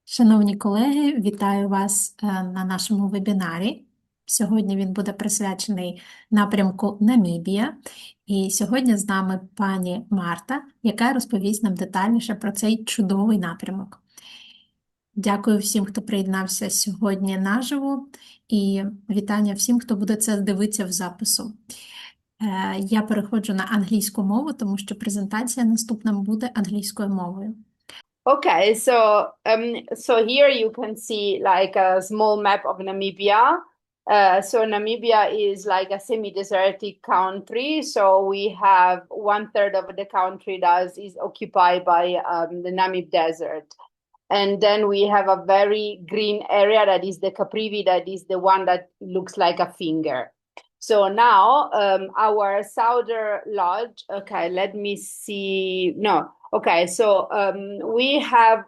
Шановні колеги, вітаю вас на нашому вебінарі. Сьогодні він буде присвячений напрямку Намібія. І сьогодні з нами пані Марта, яка розповість нам детальніше про цей чудовий напрямок. Дякую всім, хто приєднався сьогодні наживо, і вітання всім, хто буде це дивитися в запису. Я переходжу на англійську мову, тому що презентація наступна буде англійською мовою. Okay, so here you can see like a small map of Namibia. So Namibia is like a semi-desertic country. So we have 1/3 of the country that is occupied by the Namib Desert. And then we have a very green area that is the Caprivi, that is the one that looks like a finger. So now our southern lodge, okay, let me see, no. Okay, so we have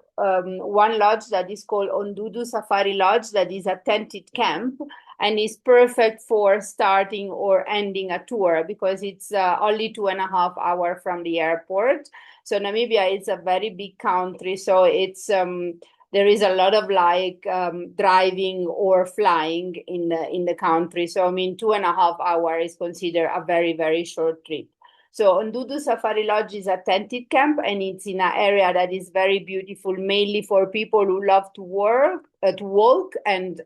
one lodge that is called Ondudu Safari Lodge that is a tented camp and is perfect for starting or ending a tour because it's only 2.5 hours from the airport. So Namibia is a very big country, so it's there is a lot of like driving or flying in the country. So I mean 2.5 hours is considered a very, very short trip. So Ondudu Safari Lodge is a tented camp and it's in an area that is very beautiful, mainly for people who love to walk and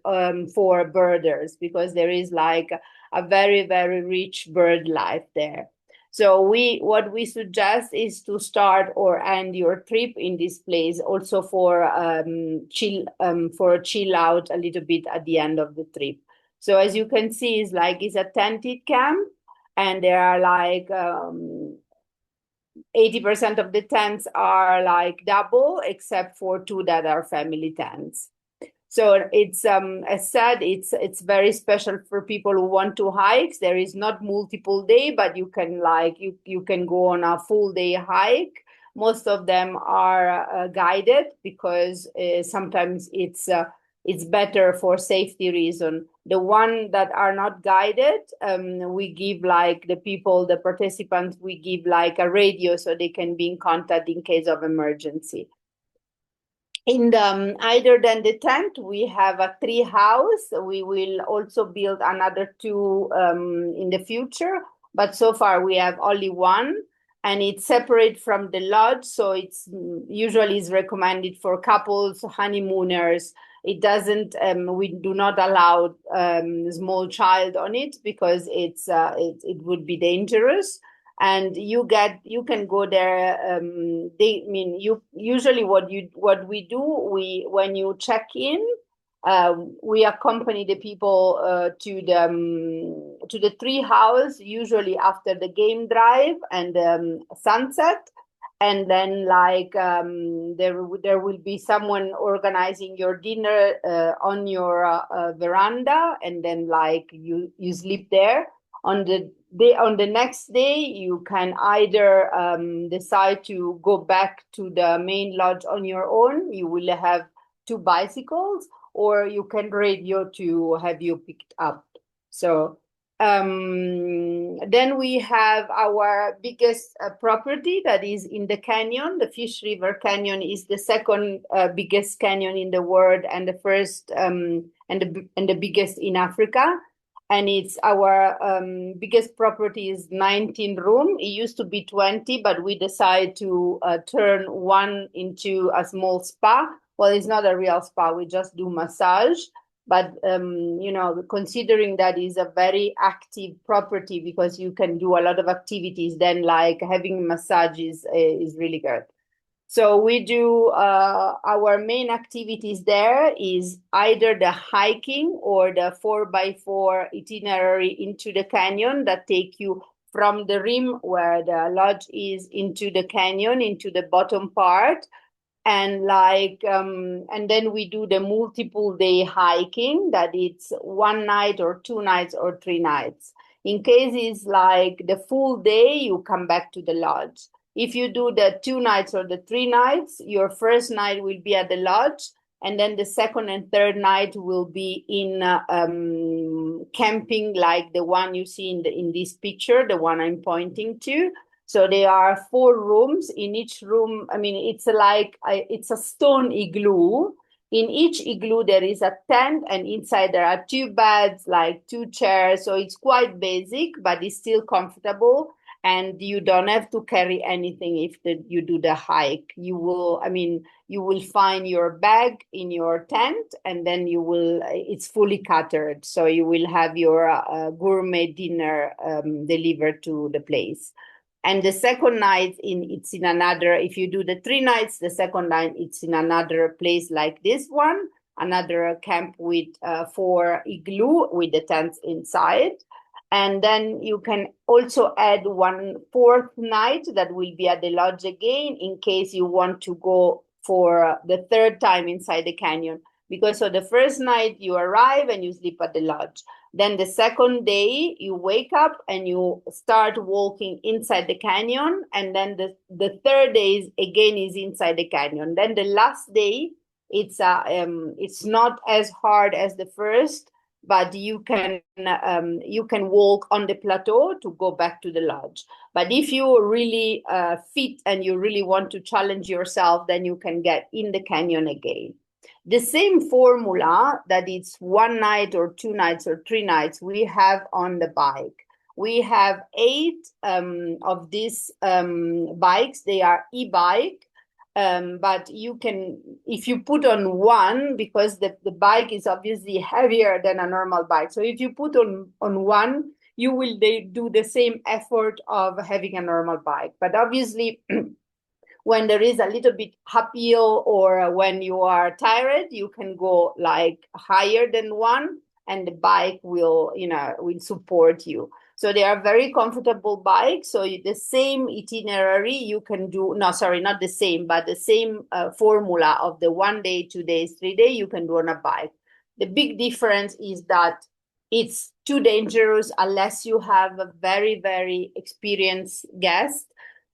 for birders, because there is like a very, very rich bird life there. So what we suggest is to start or end your trip in this place also for chill out a little bit at the end of the trip. So as you can see, it's a tented camp. And there are like 80% of the tents are like double, except for 2 that are family tents. So it's as said, it's very special for people who want to hike. There is not multiple day, but you can like you can go on a full day hike. Most of them are guided because sometimes it's better for safety reason. The one that are not guided, we give like the people, the participants, we give like a radio so they can be in contact in case of emergency. In the either than the tent, we have a tree house. We will also build another 2 in the future, but so far we have only one. And it's separate from the lodge, so it's usually is recommended for couples, honeymooners. It doesn't. We do not allow small child on it because it would be dangerous. And you can go there. You usually what we do when you check in. We accompany the people to the tree house, usually after the game drive and sunset. And then like there will be someone organizing your dinner on your veranda, and then like you sleep there. On the next day, you can either decide to go back to the main lodge on your own. You will have 2 bicycles, or you can radio to have you picked up. So then we have our biggest property that is in the canyon. The Fish River Canyon is the second biggest canyon in the world and the first and the biggest in Africa. And it's our biggest property is 19 rooms. It used to be 20, but we decided to turn one into a small spa. Well, it's not a real spa. We just do massage. But, considering that is a very active property because you can do a lot of activities, then like having massage is really good. So we do our main activities there is either the hiking or the 4x4 itinerary into the canyon that take you from the rim where the lodge is into the canyon, into the bottom part. And and then we do the multiple day hiking that it's 1 night or 2 nights or 3 nights. In case it's like the full day, you come back to the lodge. If you do the 2 nights or the 3 nights, your first night will be at the lodge, and then the second and third night will be in camping, like the one you see in this picture, the one I'm pointing to. So there are 4 rooms. In each room, I mean, it's a stone igloo. In each igloo, there is a tent, and inside there are 2 beds, like 2 chairs. So it's quite basic, but it's still comfortable. And you don't have to carry anything if you do the hike. You will find your bag in your tent, and then it's fully catered. So you will have your gourmet dinner delivered to the place. And the second night, it's in another, if you do the 3 nights, the second night, it's in another place like this one, another camp with 4 igloo with the tents inside. And then you can also add 1 4th night that will be at the lodge again, in case you want to go for the 3rd time inside the canyon. Because so the first night you arrive and you sleep at the lodge. Then the second day you wake up and you start walking inside the canyon. And then the 3rd day is inside the canyon. Then the last day, it's not as hard as the first, but you can walk on the plateau to go back to the lodge. But if you're really fit and you really want to challenge yourself, then you can get in the canyon again. The same formula that it's 1 night or 2 nights or 3 nights we have on the bike. We have 8 of these bikes. They are e-bike. But you can, if you put on one, because the bike is obviously heavier than a normal bike. So if you put on one, you will do the same effort of having a normal bike. But obviously, when there is a little bit uphill or when you are tired, you can go like higher than one, and the bike will support you. So they are very comfortable bikes. So the same itinerary you can do, not the same, but the same formula of the 1 day, 2 days, 3 days, you can do on a bike. The big difference is that it's too dangerous unless you have a very, very experienced guest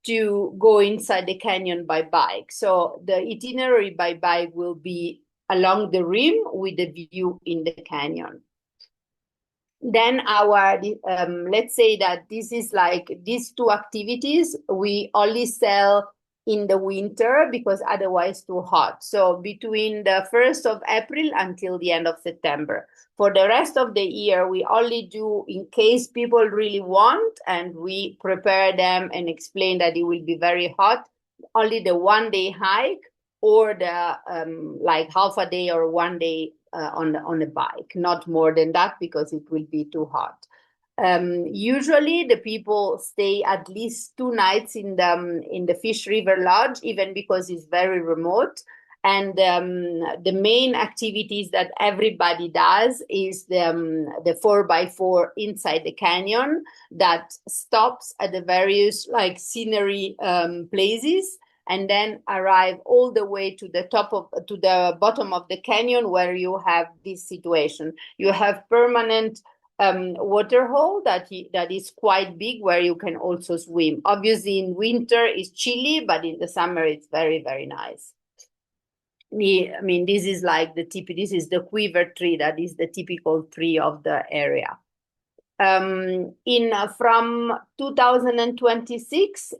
to go inside the canyon by bike. So the itinerary by bike will be along the rim with the view in the canyon. Then let's say that this is like these 2 activities we only sell in the winter because otherwise too hot. So between the 1st of April until the end of September. For the rest of the year, we only do in case people really want, and we prepare them and explain that it will be very hot, only the 1 day hike or the like half a day or 1 day on the bike, not more than that, because it will be too hot. Usually the people stay at least 2 nights in the Fish River Lodge, even because it's very remote. And the main activities that everybody does is the 4x4 inside the canyon that stops at the various like scenery places, and then arrive all the way to the bottom of the canyon, where you have this situation. You have permanent waterhole that is quite big, where you can also swim. Obviously in winter it's chilly, but in the summer it's very, very nice. This is like this is the quiver tree, that is the typical tree of the area. From 2026,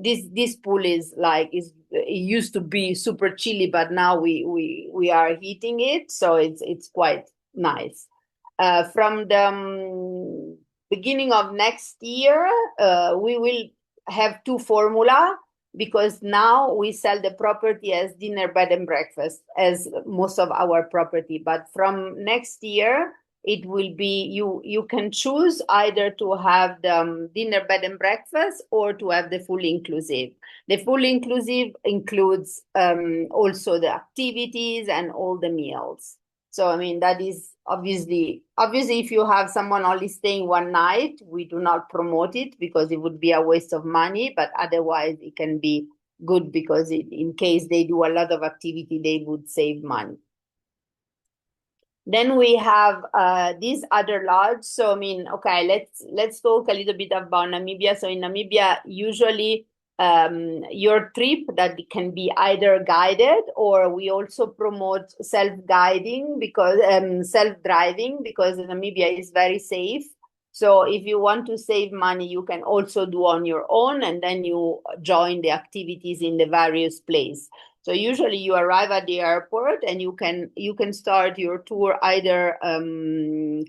this pool it used to be super chilly, but now we are heating it, so it's quite nice. From the beginning of next year, we will have 2 formula, because now we sell the property as dinner, bed and breakfast, as most of our property. But from next year, it will be, you can choose either to have the dinner, bed and breakfast, or to have the full inclusive. The full inclusive includes also the activities and all the meals. So, that is obviously, if you have someone only staying 1 night, we do not promote it because it would be a waste of money, but otherwise it can be good, because in case they do a lot of activity, they would save money. Then we have this other lodge. So, okay, let's talk a little bit about Namibia. So in Namibia, usually your trip that can be either guided, or we also promote self-guiding, because self-driving, because Namibia is very safe. So if you want to save money, you can also do on your own, and then you join the activities in the various places. So usually you arrive at the airport and you can start your tour either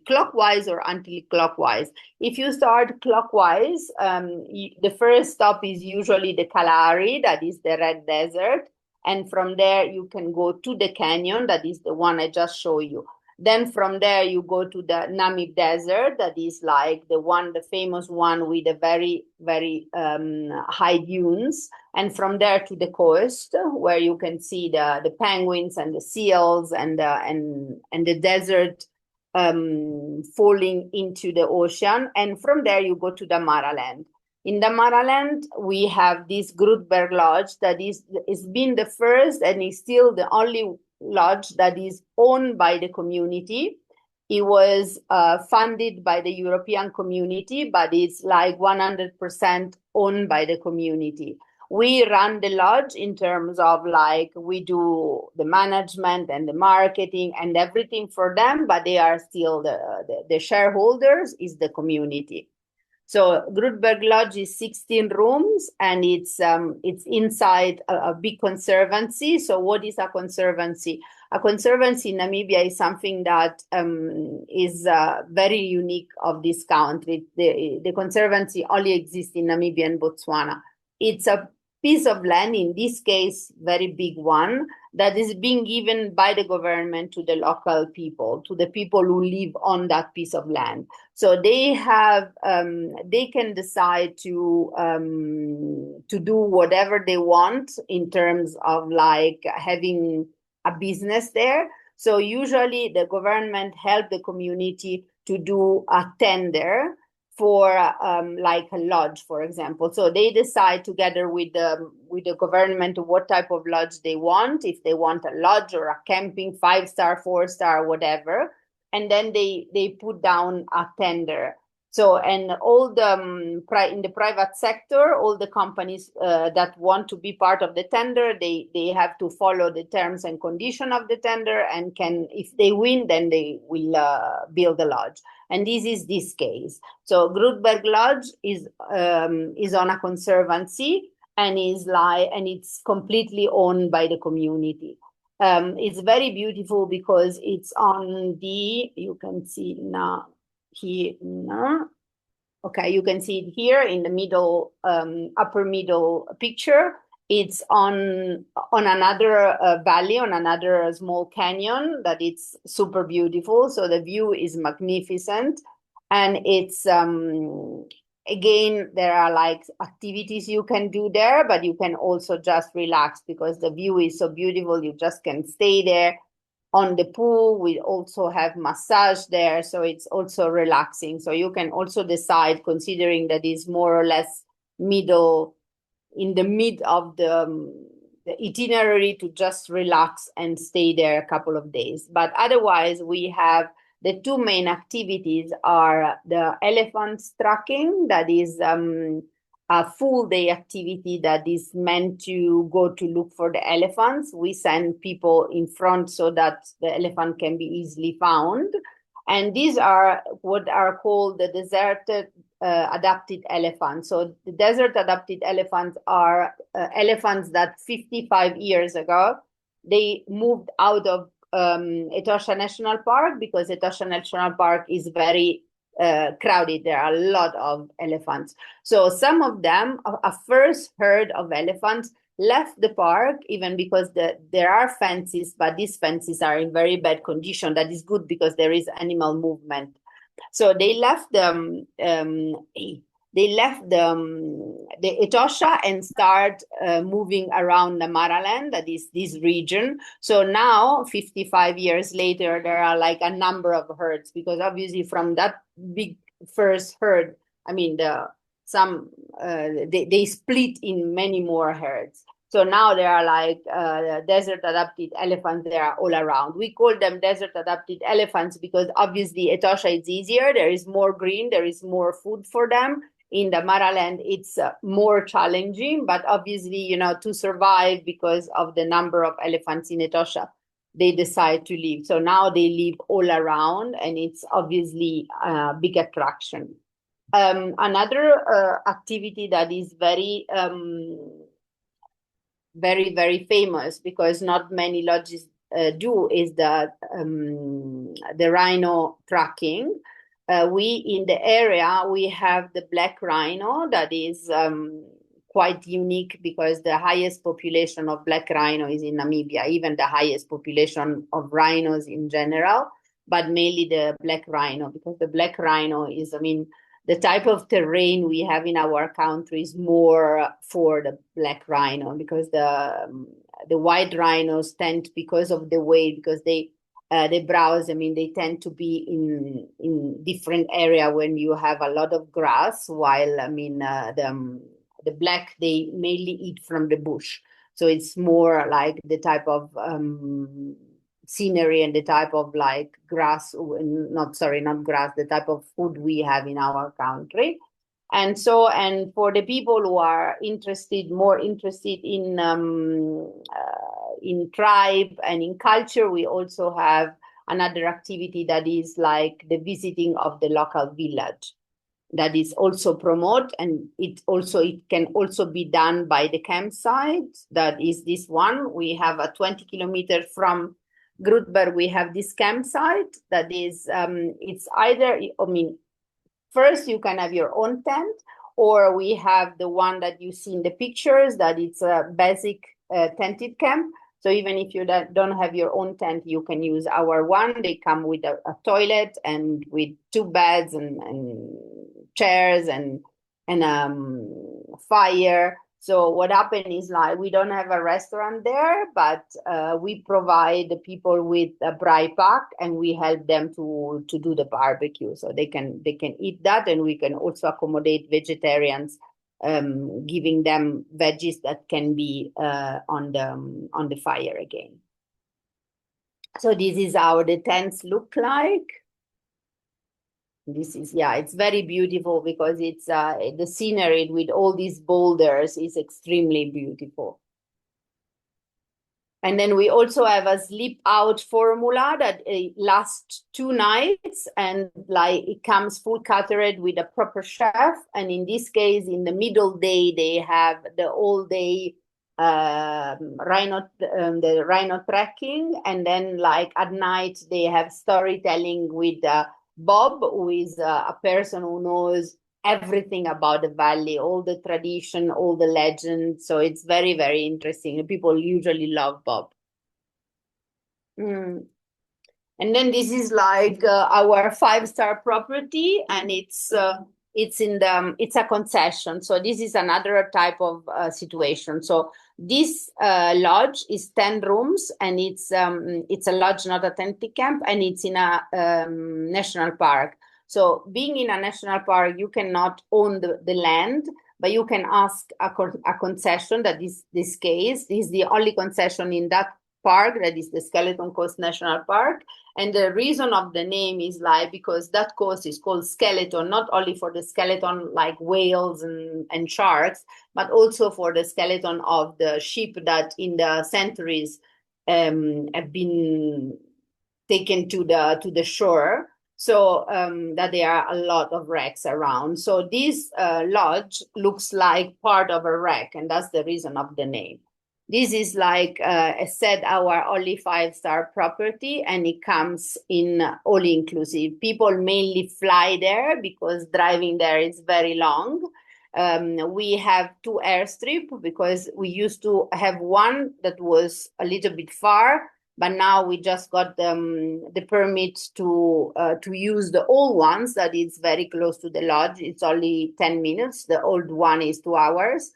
clockwise or anti-clockwise. If you start clockwise, the first stop is usually the Kalahari, that is the Red Desert. And from there you can go to the canyon, that is the one I just showed you. Then from there you go to the Namib Desert, that is like the famous one with the very, very high dunes. And from there to the coast, where you can see the penguins and the seals and the desert falling into the ocean. And from there you go to the Maraland. In the Maraland, we have this Grutberg Lodge that is been the first and is still the only lodge that is owned by the community. It was funded by the European community, but it's like 100% owned by the community. We run the lodge in terms of like we do the management and the marketing and everything for them, but they are still the shareholders is the community. So Grutberg Lodge is 16 rooms and it's inside a big conservancy. So what is a conservancy? A conservancy in Namibia is something that is very unique of this country. The conservancy only exists in Namibia and Botswana. It's a piece of land, in this case, very big one, that is being given by the government to the local people, to the people who live on that piece of land. So they have, they can decide to do whatever they want in terms of like having a business there. So usually the government help the community to do a tender for like a lodge, for example. So they decide together with the government what type of lodge they want, if they want a lodge or a camping, 5-star, 4-star, whatever. And then they put down a tender. So, and all the, in the private sector, all the companies that want to be part of the tender, they have to follow the terms and conditions of the tender, and if they win, then they will build a lodge. And this is this case. So Grutberg Lodge is on a conservancy and it's completely owned by the community. It's very beautiful because it's on you can see now here. Okay, you can see it here in the middle, upper middle picture. It's on another valley, on another small canyon that it's super beautiful. So the view is magnificent. And it's, again, there are like activities you can do there, but you can also just relax because the view is so beautiful. You just can stay there. On the pool, we also have massage there. So it's also relaxing. So you can also decide, considering that it's more or less in the mid of the itinerary, to just relax and stay there a couple of days. But otherwise, we have the two main activities are the elephant tracking, that is a full day activity that is meant to go to look for the elephants. We send people in front so that the elephant can be easily found. And these are what are called the desert adapted elephants. So the desert adapted elephants are elephants that 55 years ago, they moved out of Etosha National Park because Etosha National Park is very crowded. There are a lot of elephants. So some of them, a first herd of elephants, left the park, even because there are fences, but these fences are in very bad condition. That is good because there is animal movement. So they left the Etosha and start moving around the Maraland, that is this region. So now, 55 years later, there are like a number of herds, because obviously from that big first herd, I mean, they split in many more herds. So now there are like desert adapted elephants. They are all around. We call them desert adapted elephants because obviously Etosha is easier. There is more green. There is more food for them. In the Maraland, it's more challenging, but obviously, to survive because of the number of elephants in Etosha, they decide to live. So now they live all around, and it's obviously a big attraction. Another activity that is very very, very famous because not many lodges do is the rhino tracking. We in the area, we have the black rhino that is quite unique because the highest population of black rhino is in Namibia, even the highest population of rhinos in general, but mainly the black rhino, because the black rhino is, I mean, the type of terrain we have in our country is more for the black rhino, because the white rhinos tend, because of the weight, because they browse, I mean, they tend to be in different area when you have a lot of grass, while, I mean, the black, they mainly eat from the bush. So it's more like the type of scenery and the type of like grass, not grass, the type of food we have in our country. And so, and for the people who are more interested in tribe and in culture, we also have another activity that is like the visiting of the local village. That is also promoted, and it can also be done by the campsite. That is this one. We have a 20 kilometers from Grootberg. We have this campsite that is, it's either, I mean, first you can have your own tent, or we have the one that you see in the pictures, that it's a basic tented camp. So even if you don't have your own tent, you can use our one. They come with a toilet and with 2 beds and chairs and fire. So what happened is, like, we don't have a restaurant there, but we provide the people with a braai pack, and we help them to do the barbecue. So they can eat that, and we can also accommodate vegetarians, giving them veggies that can be on the fire again. So this is how the tents look like. This is, yeah, it's very beautiful because it's the scenery with all these boulders is extremely beautiful. And then we also have a sleep out formula that lasts 2 nights, and like it comes full catered with a proper chef. And in this case, in the middle day, they have the all day rhino trekking, and then like at night they have storytelling with Bob, who is a person who knows everything about the valley, all the tradition, all the legends. So it's very, very interesting. People usually love Bob. And then this is like our 5-star property, and it's a concession. So this is another type of situation. So this lodge is 10 rooms, and it's a lodge, not a tent camp, and it's in a national park. So being in a national park, you cannot own the land, but you can ask a concession. That is this case. This is the only concession in that park, that is the Skeleton Coast National Park. And the reason of the name is like because that coast is called skeleton, not only for the skeleton like whales and sharks, but also for the skeleton of the ship that in the centuries have been taken to the shore. So that there are a lot of wrecks around. So this lodge looks like part of a wreck, and that's the reason of the name. This is like I said, our only 5-star property, and it comes in all inclusive. People mainly fly there because driving there is very long. We have 2 airstrips because we used to have one that was a little bit far, but now we just got the permit to use the old ones that is very close to the lodge. It's only 10 minutes. The old one is 2 hours.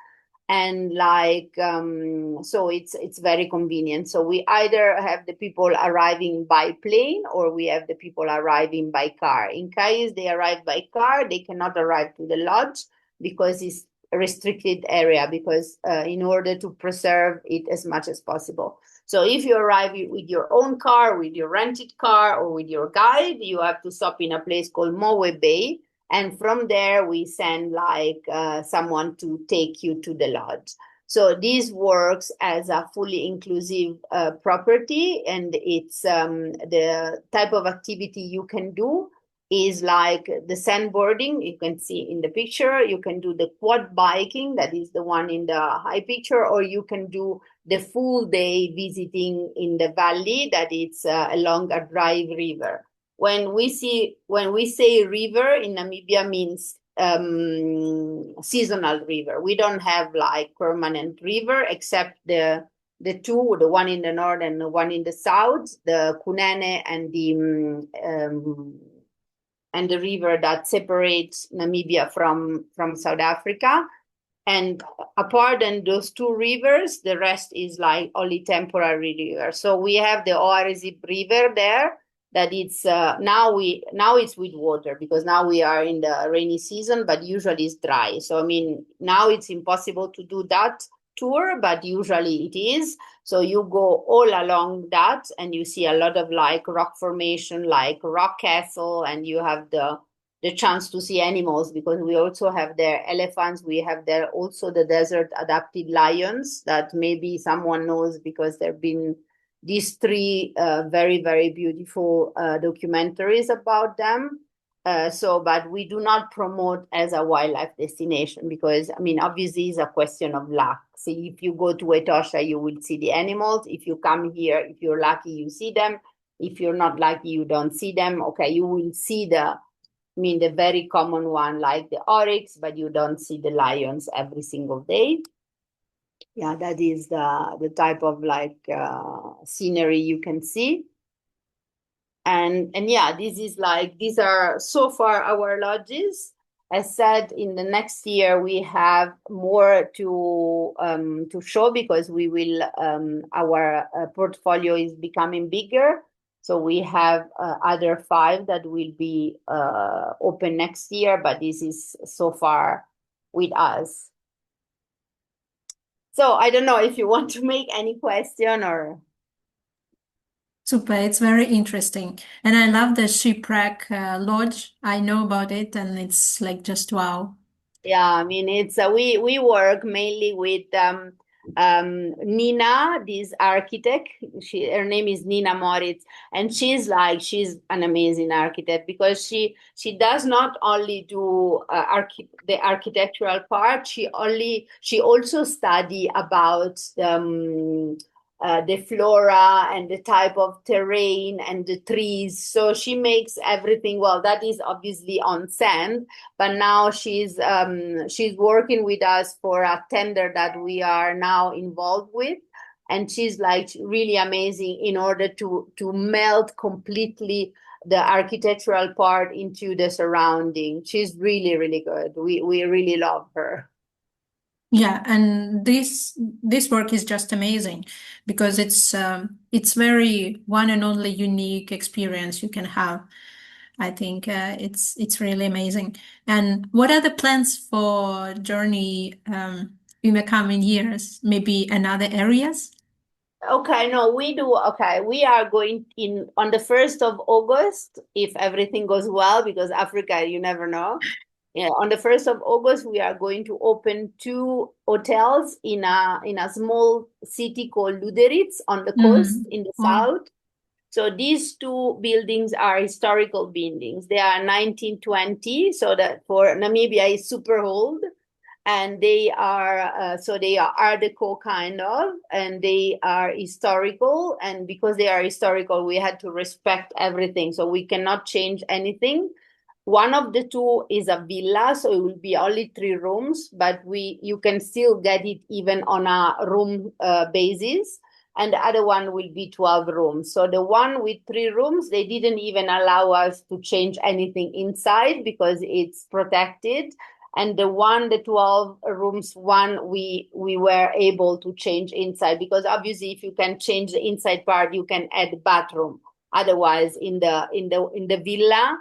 And like, so it's very convenient. So we either have the people arriving by plane, or we have the people arriving by car. In case they arrive by car, they cannot arrive to the lodge because it's a restricted area, because in order to preserve it as much as possible. So if you arrive with your own car, with your rented car, or with your guide, you have to stop in a place called Moe Bay. And from there, we send like someone to take you to the lodge. So this works as a fully inclusive property, and it's the type of activity you can do is like the sandboarding. You can see in the picture. You can do the quad biking, that is the one in the high picture, or you can do the full day visiting in the valley, that it's along a dry river. When we say river in Namibia means seasonal river. We don't have like permanent river except the two, the one in the north and the one in the south, the Kunene and the river that separates Namibia from South Africa. And apart from those two rivers, the rest is like only temporary river. So we have the Oarizip River there, that it's now it's with water because now we are in the rainy season, but usually it's dry. So I mean, now it's impossible to do that tour, but usually it is. So you go all along that and you see a lot of like rock formation, like rock castle, and you have the chance to see animals because we also have there elephants. We have there also the desert adapted lions that maybe someone knows because there have been these three very, very beautiful documentaries about them. But we do not promote as a wildlife destination because, I mean, obviously it's a question of luck. So if you go to Etosha, you will see the animals. If you come here, if you're lucky, you see them. If you're not lucky, you don't see them. Okay, you will see the very common one like the oryx, but you don't see the lions every single day. Yeah, that is the type of like scenery you can see. And yeah, this is like, these are so far our lodges. As said, in the next year we have more to show because we will our portfolio is becoming bigger. So we have other 5 that will be open next year, but this is so far with us. So I don't know if you want to make any question or. Super, it's very interesting. And I love the shipwreck lodge. I know about it and it's like just wow. Yeah, I mean, it's we work mainly with Nina, this architect. Her name is Nina Moritz, and she's an amazing architect because she does not only do the architectural part. She also study about the flora and the type of terrain and the trees. So she makes everything. Well, that is obviously on sand, but now she's working with us for a tender that we are now involved with. And she's like really amazing in order to melt completely the architectural part into the surrounding. She's really, really good. We really love her. Yeah, and this work is just amazing because it's very one and only unique experience you can have. I think it's really amazing. And what are the plans for journey in the coming years? Maybe in other areas? Okay, no, we do. Okay, we are going in on the 1st of August, if everything goes well, because Africa, you never know. Yeah, on the 1st of August, we are going to open 2 hotels in a small city called Luderitz on the coast in the south. So these 2 buildings are historical buildings. They are 1920, so that for Namibia is super old. And they are Art Deco kind of, and they are historical. And because they are historical, we had to respect everything. So we cannot change anything. One of the 2 is a villa, so it will be only 3 rooms, but you can still get it even on a room basis. And the other one will be 12 rooms. So the one with 3 rooms, they didn't even allow us to change anything inside because it's protected. And the 12 rooms one, we were able to change inside because obviously if you can change the inside part, you can add bathroom. Otherwise, in the villa,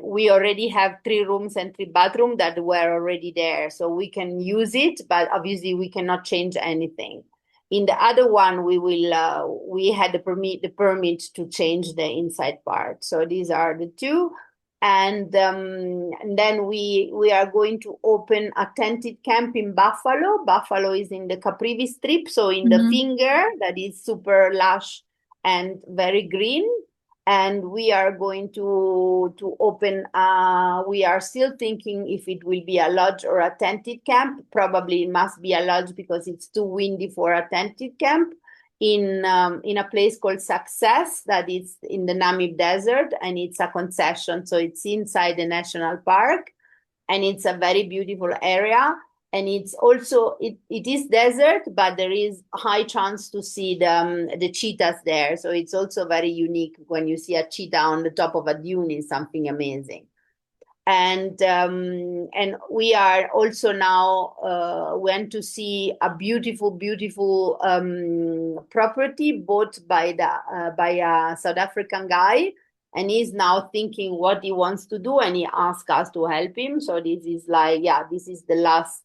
we already have 3 rooms and 3 bathrooms that were already there, so we can use it, but obviously we cannot change anything. In the other one, we had the permit to change the inside part. So these are the 2. And then we are going to open a tented camp in Buffalo. Buffalo is in the Caprivi Strip, so in the finger that is super lush and very green. And we are going to open, we are still thinking if it will be a lodge or a tented camp. Probably it must be a lodge because it's too windy for a tented camp in a place called Success that is in the Namib Desert, and it's a concession. So it's inside the national park, and it's a very beautiful area. And it's also, it is desert, but there is high chance to see the cheetahs there. So it's also very unique when you see a cheetah on the top of a dune is something amazing. And we are also now went to see a beautiful, beautiful property bought by a South African guy. And he's now thinking what he wants to do, and he asked us to help him. So this is like, yeah, this is the last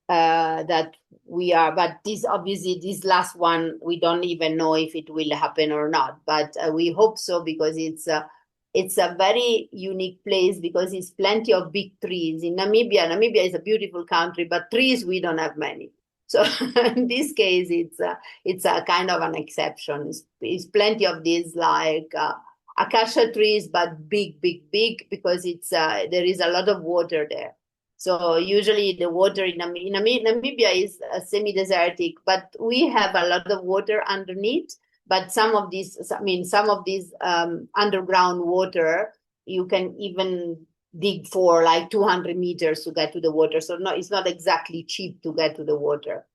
that we are, but this obviously, this last one, we don't even know if it will happen or not, but we hope so, because it's a very unique place, because it's plenty of big trees. In Namibia is a beautiful country, but trees, we don't have many. So in this case, it's a kind of an exception. It's plenty of these like acacia trees, but big, because there is a lot of water there. So usually the water in Namibia is semi-desertic, but we have a lot of water underneath. But some of these underground water, you can even dig for like 200 meters to get to the water. So no, it's not exactly cheap to get to the water.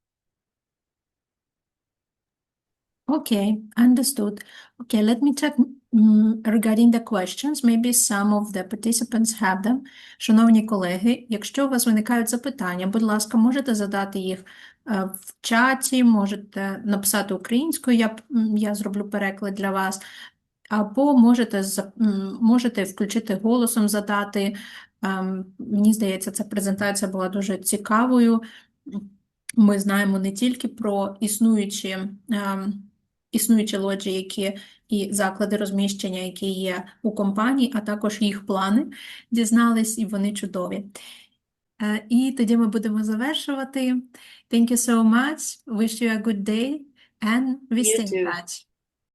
Okay, understood. Okay, let me check regarding the questions. Maybe some of the participants have them. Шановні колеги, якщо у вас виникають запитання, будь ласка, можете задати їх в чаті, можете написати українською, я зроблю переклад для вас, або можете включити голосом задати. Мені здається, ця презентація була дуже цікавою. Ми знаємо не тільки про існуючі лоджі, які і заклади розміщення, які є у компанії, а також їх плани дізнались, і вони чудові. І тоді ми будемо завершувати. Thank you so much. Wish you a good day and we You stay in too. touch.